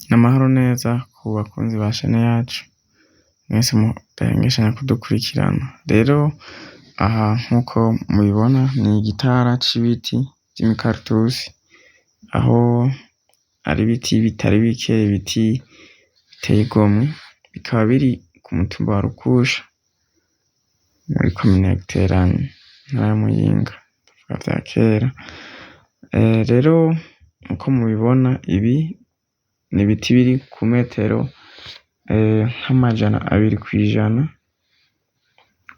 N'amahoro neza ku bakunzi ba shane yacu mwese mudahengeshanya kudukurikirana. Rero aha nkuko mubibona ni igitara c'ibiti vy'imikaratusi, aho ari ibiti bitari bike, ibiti biteye igomwe, bikaba biri ku mutumba wa Rukusha muri komine ya Giteranyi, intara ya Muyinga, tuvuga vya kera. Rero nkuko mubibona ibi ni ibiti biri ku metero nk'amajana 200 kw'ijana,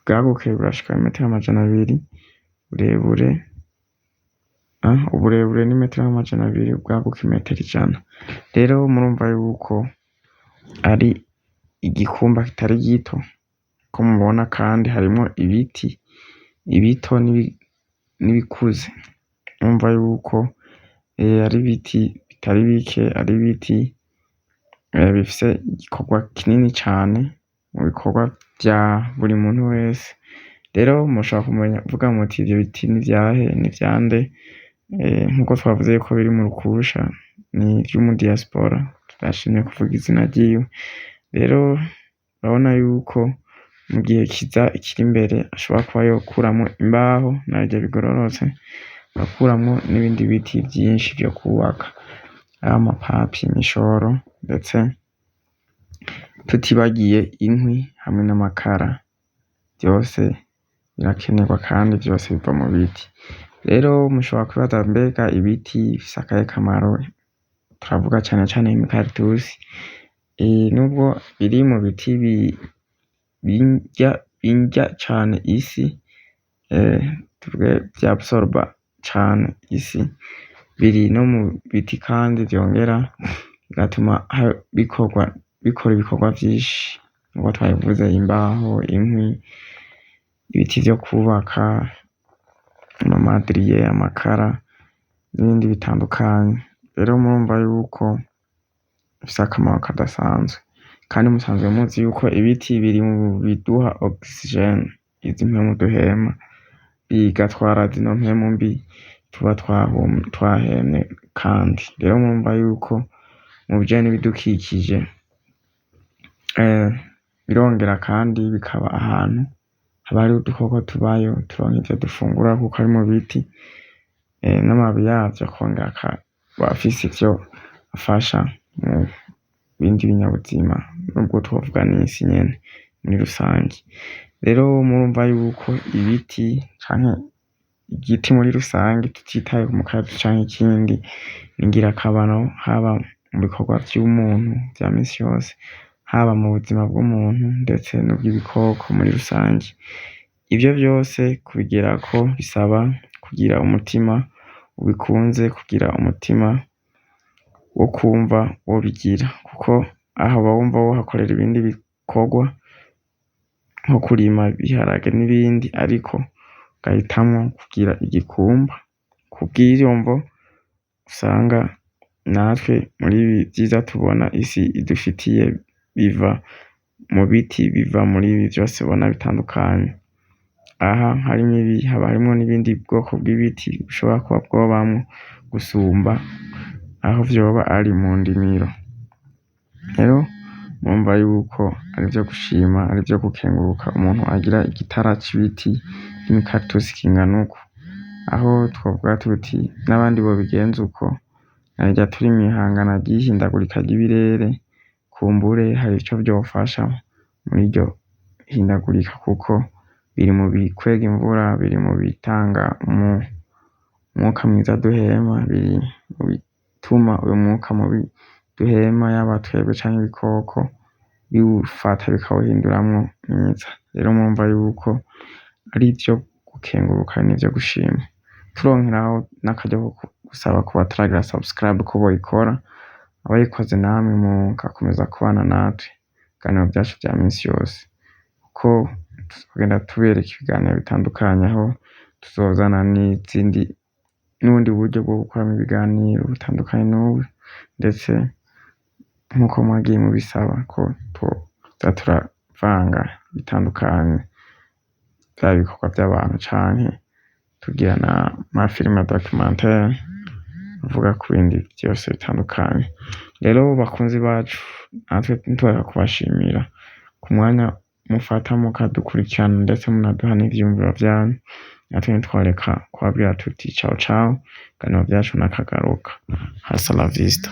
bwaguke burashika metero 200, uburebure ni metero 200, bwaguke metero 100. Rero murumva yuko ari igikumba kitari gito, ko mubona kandi harimwo ibiti ibito n'ibikuze, murumva yuko ari ibiti bitari bike, ari ibiti bifise igikorwa kinini cane mu bikorwa vya buri muntu wese. Rero mushobora kumenya kuvuga muti ivyo biti n'ivyahe, n'ivyande? Nkuko twavuze yuko biri mu Rukusha, ni ivy'umudiaspora, tutashimye kuvuga izina ryiwe. Rero urabona yuko mu gihe kiza kiri imbere ashobora kuba yokuramwo imbaho narirya bigororotse, agakuramwo n'ibindi biti vyinshi vyo kubaka, amapapi, imishoro, ndetse tutibagiye inkwi hamwe n'amakara, vyose birakenerwa kandi vyose biva mu biti. Rero mushobora kwibaza mbega ibiti bifise akahe kamaro? Turavuga cane cane imikaratusi. Nubwo biri mu biti bindya cane isi, tuvuge vyabsorba cane isi, biri no mu biti kandi vyongera bigatuma bikora ibikorwa vyinshi, nkuko twabivuze, imbaho, inkwi, ibiti vyo kubaka, amamadiriye, amakara n'ibindi bitandukanye. Rero murumva yuko bifise akamaro kadasanzwe, kandi musanzwe muzi yuko ibiti biri mu biduha oxygene, izi mpwemu duhema, bigatwara zino mpwemu mbi tuba twahemye. Kandi rero murumva yuko mu bijanye n'ibidukikije, birongera kandi bikaba ahantu haba hariho udukoko tubayo, turonka ivyo dufungura kuko ari mu biti, n'amababi yavyo akongera akaba afise ivyo afasha mu bindi binyabuzima, nubwo twovuga n'isi nyene muri rusange. Rero murumva yuko ibiti canke igiti muri rusange, tutitaye ku mukaratusi canke ikindi, ni ngirakamaro haba mu bikorwa vy'umuntu vya misi yose, haba mu buzima bw'umuntu ndetse n'ubw'ibikoko muri rusange. Ivyo vyose kubigerako bisaba kugira umutima ubikunze, kugira umutima wo kumva wobigira, kuko aho uba wumva wohakorera ibindi bikorwa nko kurima ibiharage n'ibindi, ariko ugahitamwo kugira igikumba. Kubw'iyo mvo usanga natwe muri ibi vyiza tubona isi idufitiye biva mu biti, biva muri ibi vyose ubona bitandukanye. Aha harimwo ibi, haba harimwo n'ibindi bwoko bw'ibiti bushobora kuba bwobamwo gusumba aho vyoba ari mu ndimiro. Rero murumva yuko ari ivyo gushima, ari ivyo gukenguruka umuntu agira igitara c'ibiti vy'imikaratusi kingana uku, aho twovuga tuti n'abandi bobigenza uko, narirya turi mw'ihangana ry'ihindagurika ry'ibirere, kumbure hari ico vyofasha muri iryo hindagurika, kuko biri mu bikwega imvura, biri mu bitanga umwuka mwiza duhema, biri mu bituma uyo mwuka mubi duhema, yaba twebwe canke ibikoko, biwufata bikawuhinduramwo mwiza. Rero murumva yuko ari ivyo gukenguruka n'ivyo gushima. Turonkeraho n'akaryo ko gusaba ku bataragira subscribe ko boyikora, abayikoze namwe mugakomeza kubana natwe ibiganiro vyacu vya misi yose, kuko tuzogenda tubereka ibiganiro bitandukanye, aho tuzozana n'ubundi buryo bwo gukoramwo ibiganiro butandukanye n'ubu, ndetse nkuko mwagiye mubisaba ko tuza turavanga bitandukanye, vyaba ibikorwa vy'abantu canke tugira n'amafilime documentaire uvuga ku bindi byose bitandukanye. Rero bakunzi bacu, natwe ntitworeka kubashimira ku mwanya mufata mukadukurikirana ndetse munaduha n'ivyiyumviro vyanyu, natwe ntitworeka kubabwira tuti ciao ciao, ibiganiro vyacu nakagaruka, hasta la vista.